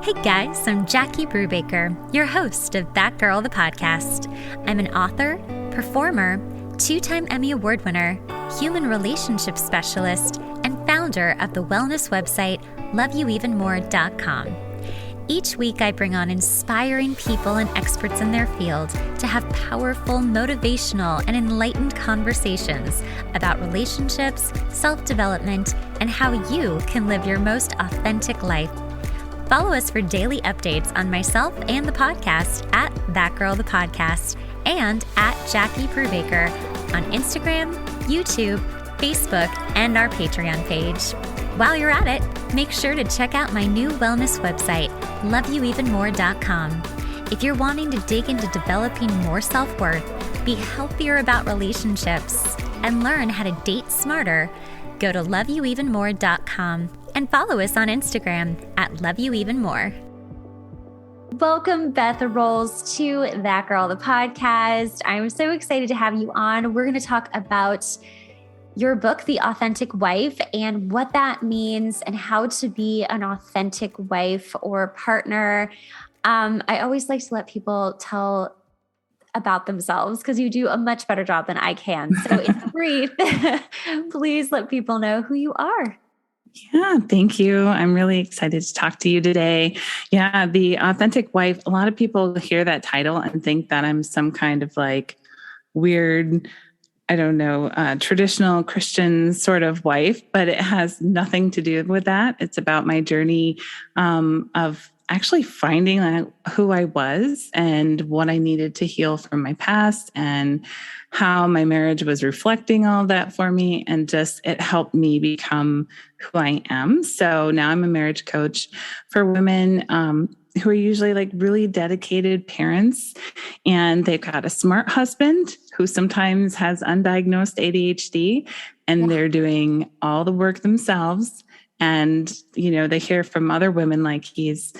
Hey guys, I'm Jackie Brubaker, your host of That Girl, the podcast. I'm an author, performer, 2-time Emmy Award winner, human relationship specialist, and founder of the wellness website loveyouevenmore.com. Each week, I bring on inspiring people and experts in their field to have powerful, motivational, and enlightened conversations about relationships, self-development, and how you can live your most authentic life. Follow us for daily updates on myself and the podcast at That Girl the Podcast and at Jackie Brubaker on Instagram, YouTube, Facebook, and our Patreon page. While you're at it, make sure to check out my new wellness website, loveyouevenmore.com. If you're wanting to dig into developing more self-worth, be healthier about relationships, and learn how to date smarter, go to loveyouevenmore.com and follow us on Instagram at loveyouevenmore. Welcome, Beth Rowles, to That Girl, the podcast. I'm so excited to have you on. We're going to talk about your book, The Authentic Wife, and what that means and how to be an authentic wife or partner. I always like to let people tell about themselves because you do a much better job than I can. So in brief, please let people know who you are. Yeah, thank you. I'm really excited to talk to you today. Yeah, The Authentic Wife. A lot of people hear that title and think that I'm some kind of like weird, I don't know, traditional Christian sort of wife, but it has nothing to do with that. It's about my journey of actually finding who I was and what I needed to heal from my past and how my marriage was reflecting all that for me. And just, it helped me become who I am. So now I'm a marriage coach for women who are usually like really dedicated parents, and they've got a smart husband who sometimes has undiagnosed ADHD, and they're doing all the work themselves. And, you know, they hear from other women like he's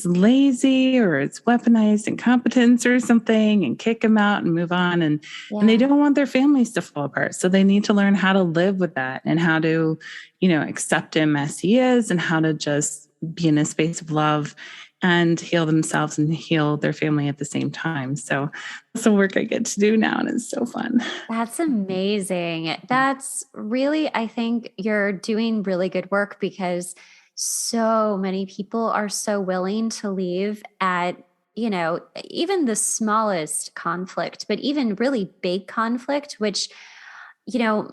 lazy or it's weaponized incompetence or something, and kick him out and move on. And they don't want their families to fall apart. So they need to learn how to live with that and how to, you know, accept him as he is and how to just be in a space of love and heal themselves and heal their family at the same time. So that's the work I get to do now, and it's so fun. That's amazing. That's really, I think you're doing really good work because so many people are so willing to leave at, you know, even the smallest conflict, but even really big conflict, which, you know,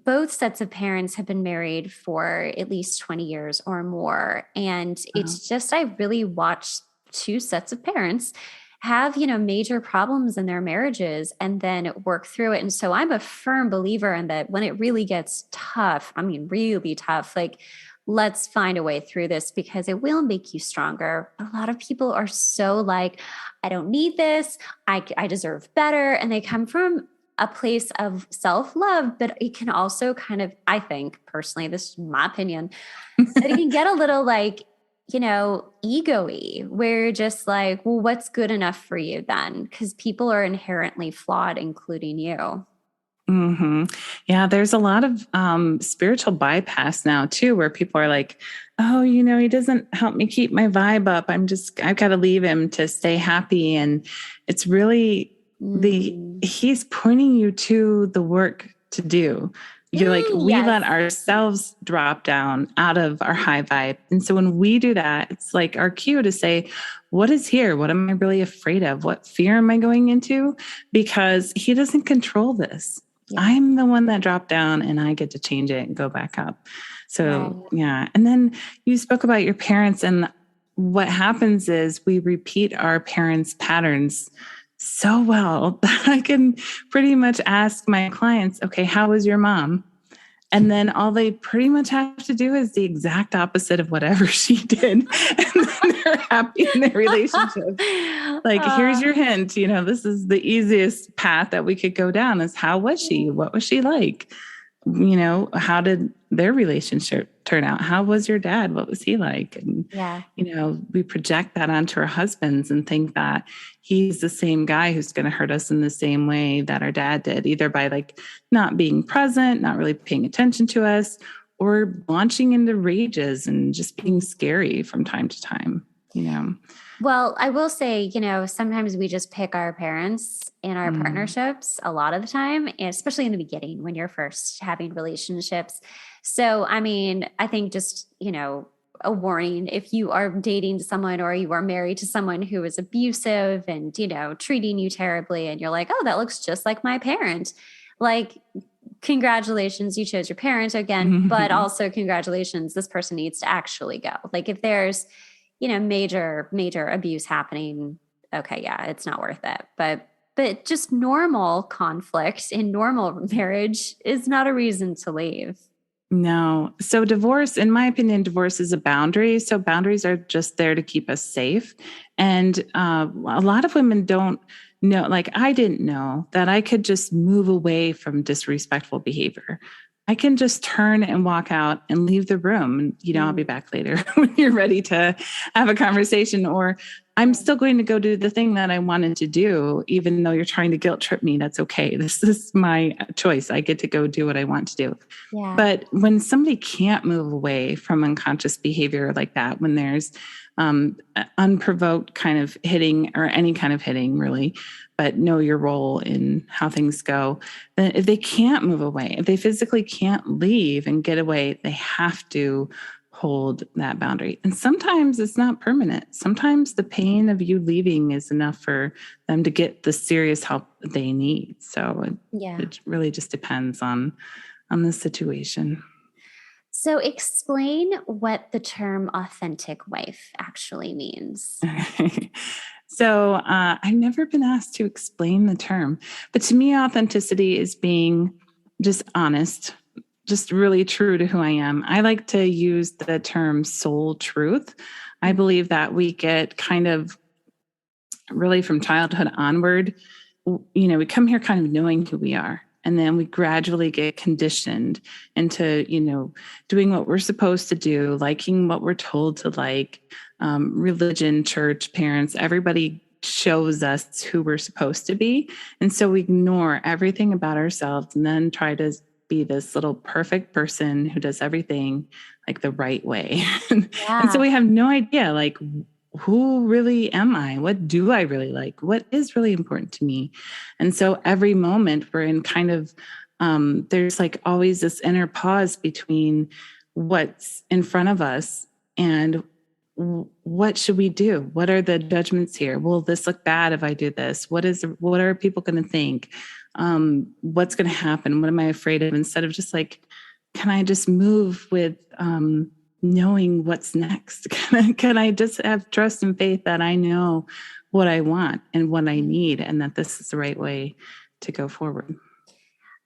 both sets of parents have been married for at least 20 years or more. And it's just, I really watched two sets of parents have, you know, major problems in their marriages and then work through it. And so I'm a firm believer in that when it really gets tough, I mean, really tough, like, let's find a way through this because it will make you stronger. A lot of people are so like, I don't need this. I deserve better. And they come from a place of self-love, but it can also kind of, I think personally, this is my opinion, that it can get a little like, you know, ego-y, where you're just like, well, what's good enough for you then? Because people are inherently flawed, including you. Mm-hmm. Yeah, there's a lot of spiritual bypass now too, where people are like, oh, you know, he doesn't help me keep my vibe up. I've got to leave him to stay happy. And it's really he's pointing you to the work to do. You're like, we let ourselves drop down out of our high vibe. And so when we do that, it's like our cue to say, what is here? What am I really afraid of? What fear am I going into? Because he doesn't control this. Yeah. I'm the one that dropped down and I get to change it and go back up. So, yeah. And then you spoke about your parents, and what happens is we repeat our parents' patterns so well that I can pretty much ask my clients, okay, how was your mom? And then all they pretty much have to do is the exact opposite of whatever she did. And then they're happy in their relationship. Like, here's your hint, you know, this is the easiest path that we could go down is how was she? What was she like? You know, how did their relationship turn out? How was your dad? What was he like? And, you know, we project that onto our husbands and think that he's the same guy who's going to hurt us in the same way that our dad did, either by like not being present, not really paying attention to us, or launching into rages and just being scary from time to time, Well, I will say, sometimes we just pick our parents in our partnerships a lot of the time, especially in the beginning when you're first having relationships. So, I mean, I think just, a warning if you are dating someone or you are married to someone who is abusive and, treating you terribly, and you're like, oh, that looks just like my parent. Like, congratulations, you chose your parent again, but also congratulations, this person needs to actually go. Like, if there's, major abuse happening, okay, yeah, it's not worth it. But just normal conflict in normal marriage is not a reason to leave. No. So divorce, in my opinion, divorce is a boundary. So boundaries are just there to keep us safe. And a lot of women don't know, like I didn't know that I could just move away from disrespectful behavior. I can just turn and walk out and leave the room. And, I'll be back later when you're ready to have a conversation, or I'm still going to go do the thing that I wanted to do, even though you're trying to guilt trip me. That's okay. This is my choice. I get to go do what I want to do. Yeah. But when somebody can't move away from unconscious behavior like that, when there's unprovoked kind of hitting or any kind of hitting really, but know your role in how things go, then if they can't move away, if they physically can't leave and get away, they have to hold that boundary. And sometimes it's not permanent. Sometimes the pain of you leaving is enough for them to get the serious help they need. So it really just depends on the situation. So explain what the term authentic wife actually means. So I've never been asked to explain the term, but to me, authenticity is being just honest, just really true to who I am. I like to use the term soul truth. I believe that we get kind of really from childhood onward, we come here kind of knowing who we are. And then we gradually get conditioned into, doing what we're supposed to do, liking what we're told to like. Religion, church, parents, everybody shows us who we're supposed to be. And so we ignore everything about ourselves and then try to be this little perfect person who does everything like the right way. Yeah. And so we have no idea, like, who really am I? What do I really like? What is really important to me? And so every moment we're in kind of, there's like always this inner pause between what's in front of us and what should we do? What are the judgments here? Will this look bad if I do this? What are people going to think? What's going to happen? What am I afraid of? Instead of just like, can I just move with, knowing what's next? Can I just have trust and faith that I know what I want and what I need, and that this is the right way to go forward?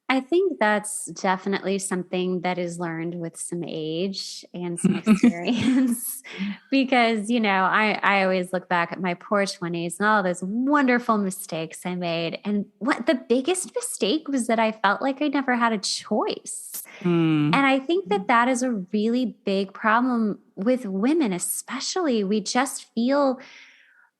I think that's definitely something that is learned with some age and some experience because, I always look back at my poor 20s and all those wonderful mistakes I made. And what the biggest mistake was that I felt like I never had a choice. And I think that is a really big problem with women, especially. We just feel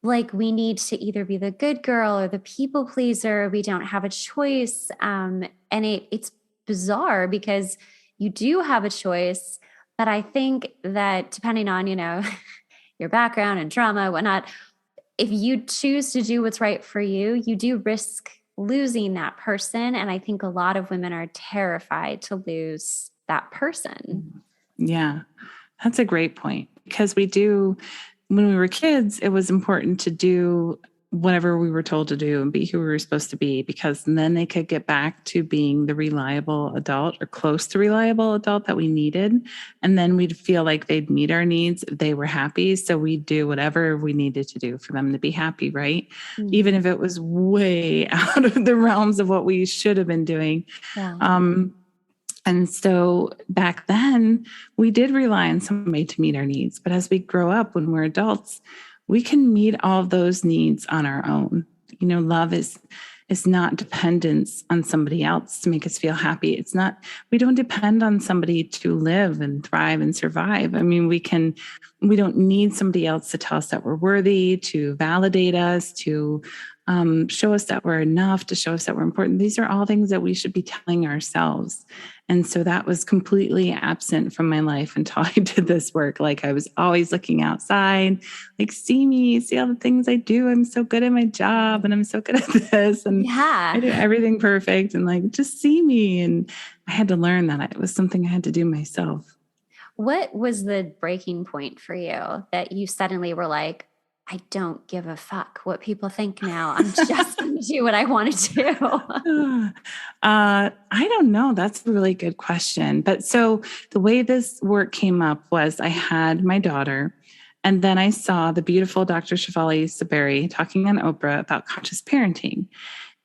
like we need to either be the good girl or the people pleaser. We don't have a choice. And it's bizarre because you do have a choice. But I think that depending on, your background and trauma, whatnot, if you choose to do what's right for you, you do risk losing that person. And I think a lot of women are terrified to lose that person. Yeah, that's a great point, because when we were kids, it was important to do whatever we were told to do and be who we were supposed to be, because then they could get back to being the reliable adult or close to reliable adult that we needed. And then we'd feel like they'd meet our needs if they were happy. So we'd do whatever we needed to do for them to be happy, right? Mm-hmm. Even if it was way out of the realms of what we should have been doing. Yeah. And so back then we did rely on somebody to meet our needs. But as we grow up, when we're adults, we can meet all of those needs on our own. Love is not dependence on somebody else to make us feel happy. We don't depend on somebody to live and thrive and survive. I mean, we don't need somebody else to tell us that we're worthy, to validate us, to show us that we're enough, to show us that we're important. These are all things that we should be telling ourselves. And so that was completely absent from my life until I did this work. Like I was always looking outside, like, see me, see all the things I do. I'm so good at my job and I'm so good at this. And I do everything perfect, and like, just see me. And I had to learn that it was something I had to do myself. What was the breaking point for you that you suddenly were like, I don't give a fuck what people think now. I'm just going to do what I want to do. I don't know. That's a really good question. But so the way this work came up was I had my daughter, and then I saw the beautiful Dr. Shefali Saberi talking on Oprah about conscious parenting.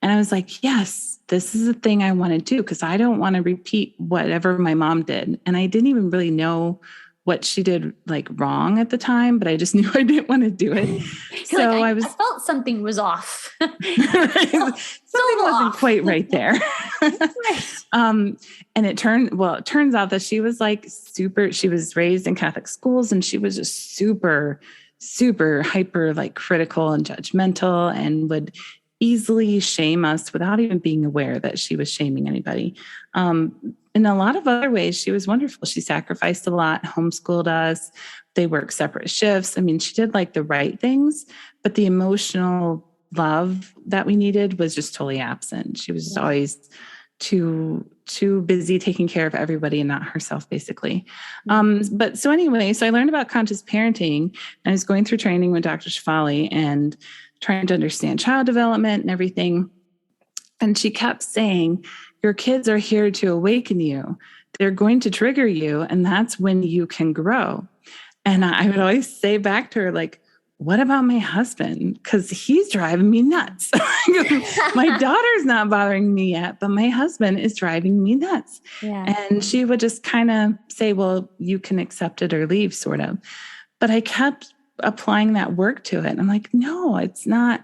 And I was like, yes, this is the thing I want to do, because I don't want to repeat whatever my mom did. And I didn't even really know what she did like wrong at the time, but I just knew I didn't want to do it. So like, I felt something was off. Something wasn't quite right there. And it turns out that she was like she was raised in Catholic schools, and she was just super, super hyper, like critical and judgmental, and would easily shame us without even being aware that she was shaming anybody. In a lot of other ways, she was wonderful. She sacrificed a lot, homeschooled us. They worked separate shifts. I mean, she did like the right things, but the emotional love that we needed was just totally absent. She was just always too busy taking care of everybody and not herself, basically. But so anyway, so I learned about conscious parenting, and I was going through training with Dr. Shefali and trying to understand child development and everything. And she kept saying, your kids are here to awaken you. They're going to trigger you, and that's when you can grow. And I would always say back to her, like, what about my husband? Because he's driving me nuts. My daughter's not bothering me yet, but my husband is driving me nuts. Yeah. And she would just kind of say, well, you can accept it or leave, sort of. But I kept applying that work to it. And I'm like, no, it's not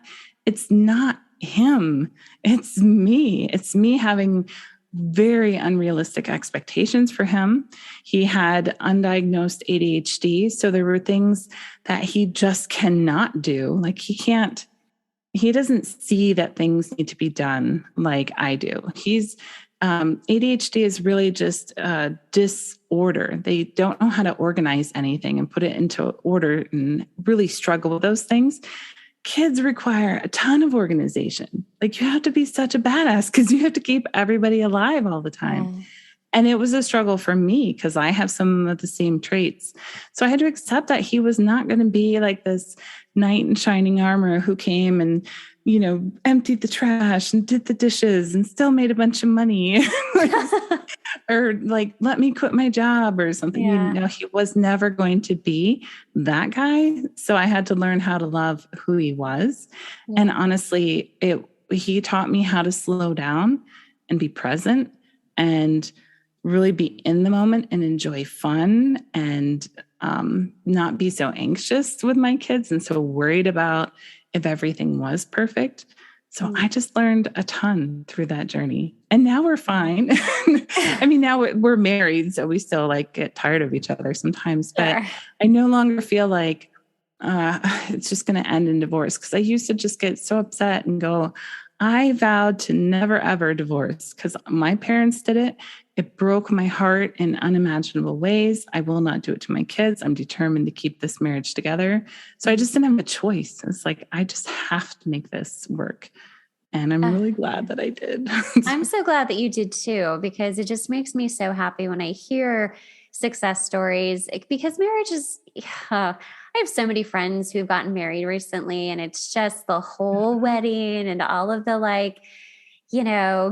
him. It's me. It's me having very unrealistic expectations for him. He had undiagnosed ADHD. So there were things that he just cannot do. Like he doesn't see that things need to be done like I do. ADHD is really just a disorder. They don't know how to organize anything and put it into order, and really struggle with those things. Kids require a ton of organization. Like, you have to be such a badass because you have to keep everybody alive all the time. Yeah. And it was a struggle for me because I have some of the same traits. So I had to accept that he was not going to be like this knight in shining armor who came and, emptied the trash and did the dishes and still made a bunch of money or like, let me quit my job or something. Yeah. He was never going to be that guy. So I had to learn how to love who he was. Yeah. And honestly, he taught me how to slow down and be present and really be in the moment and enjoy fun and not be so anxious with my kids and so worried about if everything was perfect. So I just learned a ton through that journey. And now we're fine. I mean, now we're married, so we still like get tired of each other sometimes. But I no longer feel like it's just going to end in divorce, because I used to just get so upset and go, I vowed to never, ever divorce because my parents did it. It broke my heart in unimaginable ways. I will not do it to my kids. I'm determined to keep this marriage together. So I just didn't have a choice. It's like, I just have to make this work. And I'm really glad that I did. I'm so glad that you did too, because it just makes me so happy when I hear success stories, because marriage is, I have so many friends who've gotten married recently, and it's just the whole wedding and all of the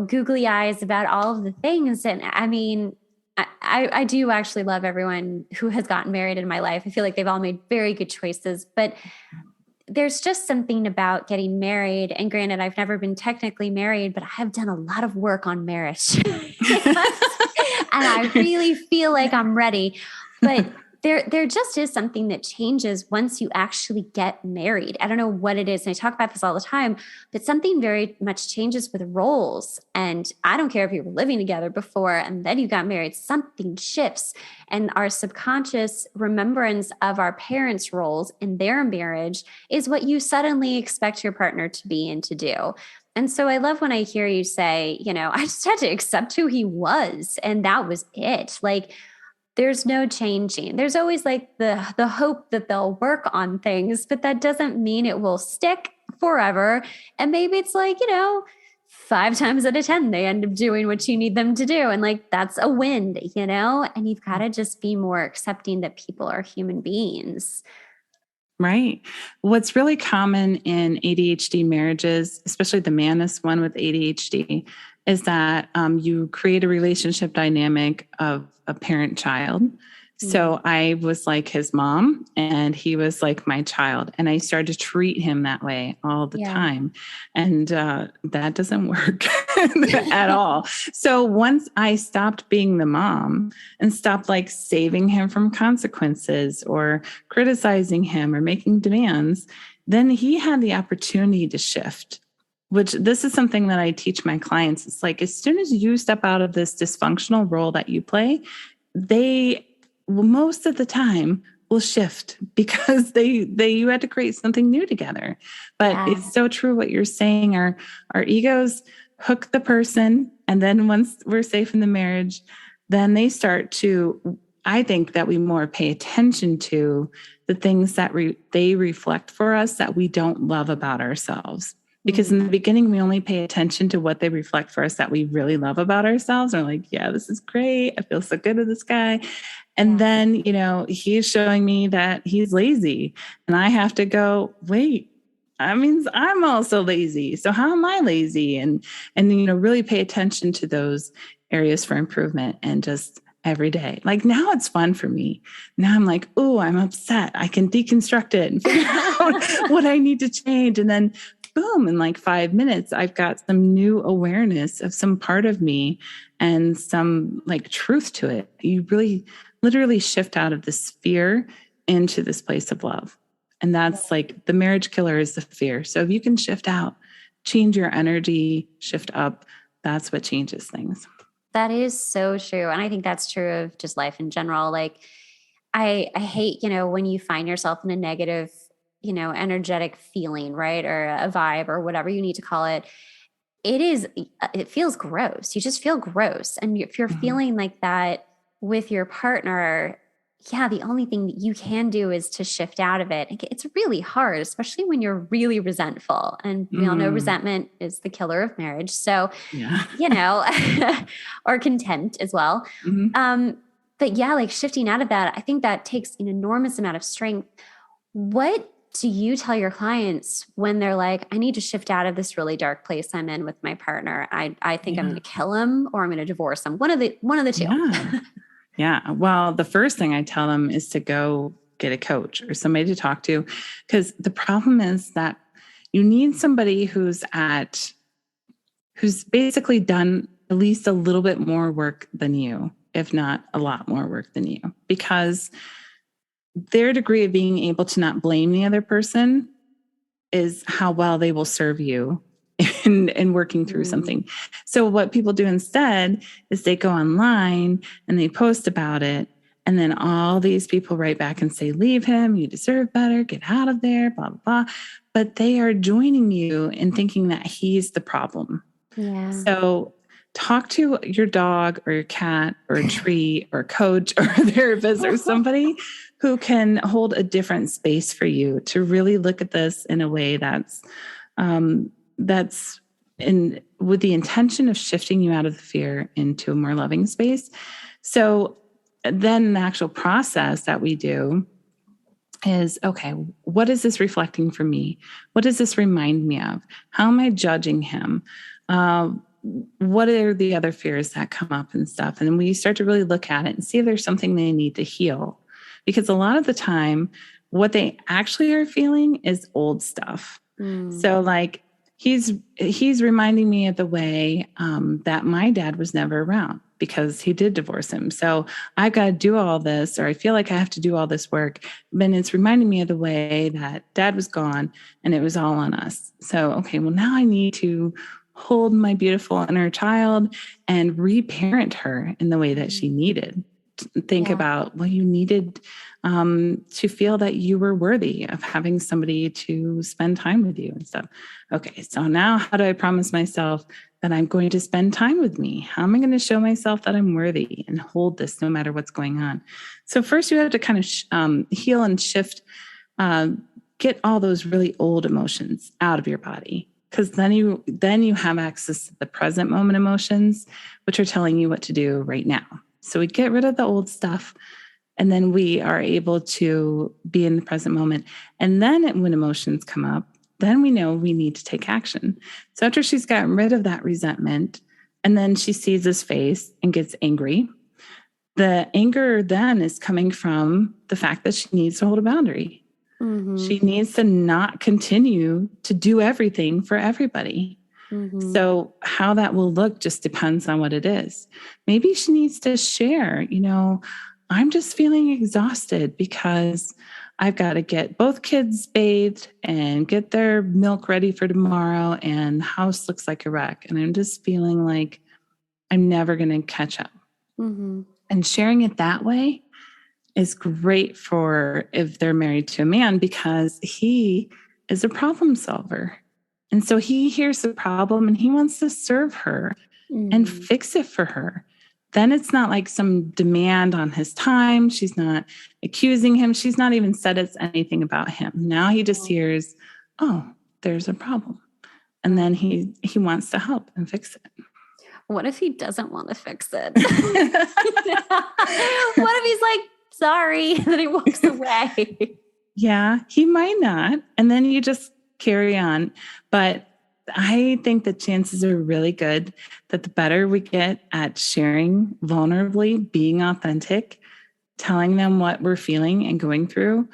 googly eyes about all of the things. And I mean, I do actually love everyone who has gotten married in my life. I feel like they've all made very good choices, but there's just something about getting married. And granted, I've never been technically married, but I have done a lot of work on marriage. And I really feel like I'm ready. But there just is something that changes once you actually get married. I don't know what it is. And I talk about this all the time, but something very much changes with roles. And I don't care if you were living together before and then you got married, something shifts. And our subconscious remembrance of our parents' roles in their marriage is what you suddenly expect your partner to be and to do. And so I love when I hear you say, I just had to accept who he was. And that was it. Like, there's no changing. There's always like the hope that they'll work on things, but that doesn't mean it will stick forever. And maybe it's like, 5 times out of 10, they end up doing what you need them to do. And like, that's a win, and you've got to just be more accepting that people are human beings. Right. What's really common in ADHD marriages, especially the Manus one with ADHD, is that you create a relationship dynamic of a parent-child. So I was like his mom and he was like my child. And I started to treat him that way all the time. And that doesn't work at all. So once I stopped being the mom and stopped like saving him from consequences or criticizing him or making demands, then he had the opportunity to shift. Which this is something that I teach my clients. It's like, as soon as you step out of this dysfunctional role that you play, they most of the time will shift because you had to create something new together. But it's so true what you're saying. Our egos hook the person. And then once we're safe in the marriage, then they start to, I think that we more pay attention to the things that they reflect for us that we don't love about ourselves. Because in the beginning, we only pay attention to what they reflect for us that we really love about ourselves. We're like, yeah, this is great. I feel so good with this guy. And then, he's showing me that he's lazy. And I have to go, wait, that means I'm also lazy. So how am I lazy? And really pay attention to those areas for improvement and just every day. Like now it's fun for me. Now I'm like, oh, I'm upset. I can deconstruct it and figure out what I need to change. And then boom, in like 5 minutes, I've got some new awareness of some part of me and some like truth to it. You really literally shift out of this fear into this place of love. And that's like the marriage killer is the fear. So if you can shift out, change your energy, shift up, that's what changes things. That is so true. And I think that's true of just life in general. Like I hate, when you find yourself in a negative energetic feeling, right? Or a vibe or whatever you need to call it. It feels gross. You just feel gross. And if you're feeling like that with your partner, the only thing that you can do is to shift out of it. It's really hard, especially when you're really resentful. And we all know resentment is the killer of marriage. So, or contempt as well. But like shifting out of that, I think that takes an enormous amount of strength. What do you tell your clients when they're like, I need to shift out of this really dark place I'm in with my partner? I think I'm going to kill him or I'm going to divorce him. One of the two. Yeah. Well, the first thing I tell them is to go get a coach or somebody to talk to, because the problem is that you need somebody who's basically done at least a little bit more work than you, if not a lot more work than you, because their degree of being able to not blame the other person is how well they will serve you in working through something. So what people do instead is they go online and they post about it. And then all these people write back and say, leave him, you deserve better, get out of there, blah, blah, blah. But they are joining you in thinking that he's the problem. Yeah. So talk to your dog or your cat or a tree or a coach or a therapist or somebody who can hold a different space for you to really look at this in a way that's with the intention of shifting you out of the fear into a more loving space. So then the actual process that we do is, okay, what is this reflecting for me? What does this remind me of? How am I judging him? What are the other fears that come up and stuff? And then we start to really look at it and see if there's something they need to heal. Because a lot of the time, what they actually are feeling is old stuff. So like he's reminding me of the way that my dad was never around because he did divorce him. So I got to do all this, or I feel like I have to do all this work. But it's reminding me of the way that dad was gone and it was all on us. So, okay, well, now I need to hold my beautiful inner child and reparent her in the way that she needed. Think about, well, you needed to feel that you were worthy of having somebody to spend time with you and stuff. Okay, so now how do I promise myself that I'm going to spend time with me? How am I going to show myself that I'm worthy and hold this no matter what's going on? So first you have to kind of heal and shift, get all those really old emotions out of your body. Because then you have access to the present moment emotions, which are telling you what to do right now. So we get rid of the old stuff, and then we are able to be in the present moment. And then when emotions come up, then we know we need to take action. So after she's gotten rid of that resentment, and then she sees his face and gets angry, the anger then is coming from the fact that she needs to hold a boundary. Mm-hmm. She needs to not continue to do everything for everybody. Mm-hmm. So how that will look just depends on what it is. Maybe she needs to share, I'm just feeling exhausted because I've got to get both kids bathed and get their milk ready for tomorrow, and the house looks like a wreck. And I'm just feeling like I'm never going to catch up. Mm-hmm. And sharing it that way is great for if they're married to a man, because he is a problem solver. And so he hears the problem and he wants to serve her and fix it for her. Then it's not like some demand on his time. She's not accusing him. She's not even said it's anything about him. Now he just hears, oh, there's a problem. And then he wants to help and fix it. What if he doesn't want to fix it? What if he's like, sorry, and then he walks away? Yeah, he might not. And then you just carry on. But I think the chances are really good that the better we get at sharing vulnerably, being authentic, telling them what we're feeling and going through,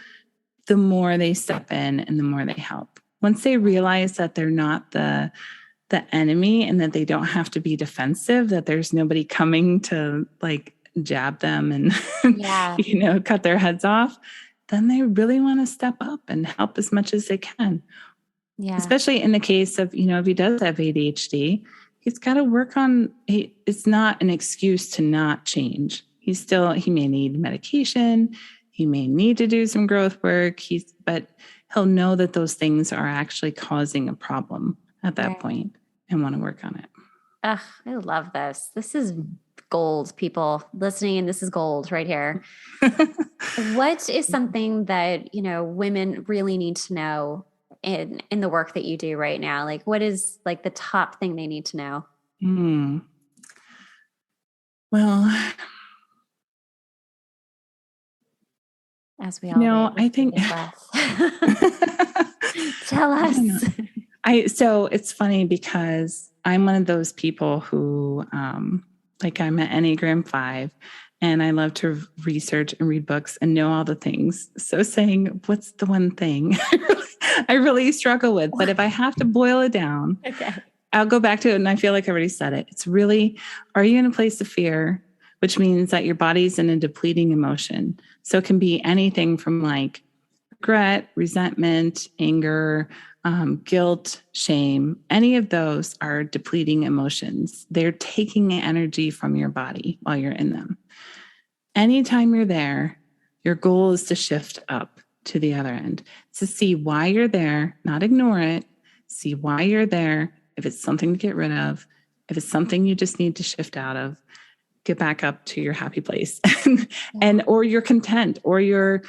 the more they step in and the more they help. Once they realize that they're not the enemy and that they don't have to be defensive, that there's nobody coming to like jab them and cut their heads off, then they really want to step up and help as much as they can. Yeah. Especially in the case of, if he does have ADHD, he's got to work on, it's not an excuse to not change. He may need medication. He may need to do some growth work. But he'll know that those things are actually causing a problem at that point and want to work on it. Ugh, I love this. This is gold, people listening. This is gold right here. What is something that, women really need to know in the work that you do right now? Like, what is like the top thing they need to know? Well, as we all I think tell us. So it's funny because I'm one of those people who, I'm an Enneagram 5, and I love to research and read books and know all the things. So saying, what's the one thing I really struggle with? But if I have to boil it down, I'll go back to it. And I feel like I already said it. It's really, are you in a place of fear? Which means that your body's in a depleting emotion. So it can be anything from like regret, resentment, anger, guilt, shame. Any of those are depleting emotions. They're taking energy from your body while you're in them. Anytime you're there, your goal is to shift up to the other end, to see why you're there, not ignore it, see why you're there. If it's something to get rid of, if it's something you just need to shift out of, get back up to your happy place or you're content or you're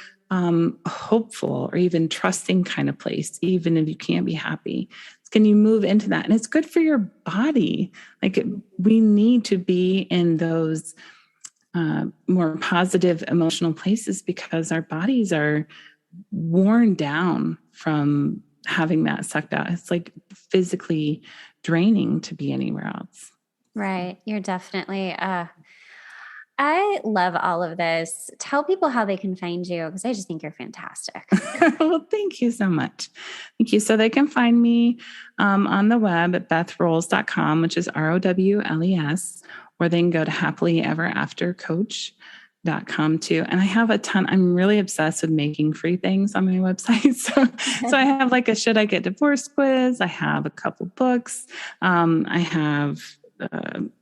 hopeful or even trusting kind of place, even if you can't be happy. Can you move into that? And it's good for your body. Like we need to be in those more positive emotional places because our bodies are worn down from having that sucked out. It's like physically draining to be anywhere else. Right. You're definitely, I love all of this. Tell people how they can find you because I just think you're fantastic. Well, thank you so much. Thank you. So they can find me on the web at bethrowles.com, which is ROWLES, or they can go to happilyeveraftercoach.com too. And I have a ton. I'm really obsessed with making free things on my website. So I have like a Should I Get Divorced quiz. I have a couple books. I have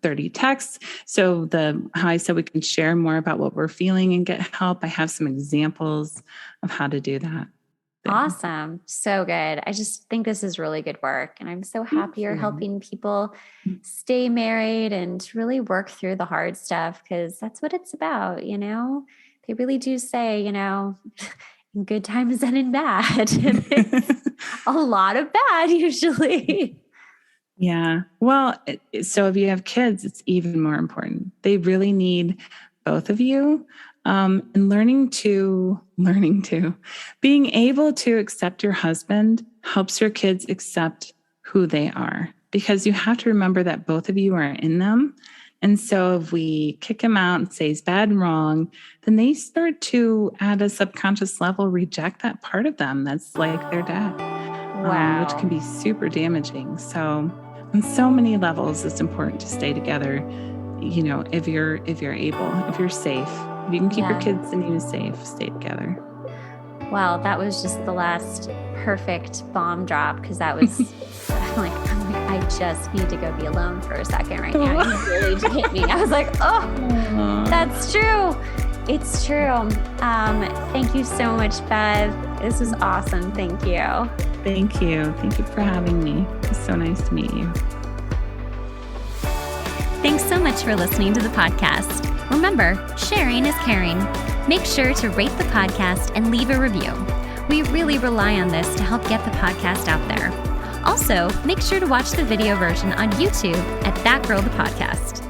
30 texts. So how I said we can share more about what we're feeling and get help. I have some examples of how to do that. Awesome. So good. I just think this is really good work. And I'm so happy you're helping people stay married and really work through the hard stuff because that's what it's about. They really do say, in good times and in bad. And it's a lot of bad usually. Yeah. Well, so if you have kids, it's even more important. They really need both of you. And being able to accept your husband helps your kids accept who they are, because you have to remember that both of you are in them. And so if we kick him out and say he's bad and wrong, then they start to, at a subconscious level, reject that part of them that's like their dad. Wow. Which can be super damaging. So on so many levels, it's important to stay together. If you're able, if you're safe, if you can keep your kids and you safe, stay together. Well, that was just the last perfect bomb drop because that was I'm like, I just need to go be alone for a second right now. You really just hit me. I was like, oh, that's true. It's true. Thank you so much, Beth. This was awesome. Thank you. Thank you. Thank you for having me. It's so nice to meet you. Thanks so much for listening to the podcast. Remember, sharing is caring. Make sure to rate the podcast and leave a review. We really rely on this to help get the podcast out there. Also, make sure to watch the video version on YouTube at That Girl the Podcast.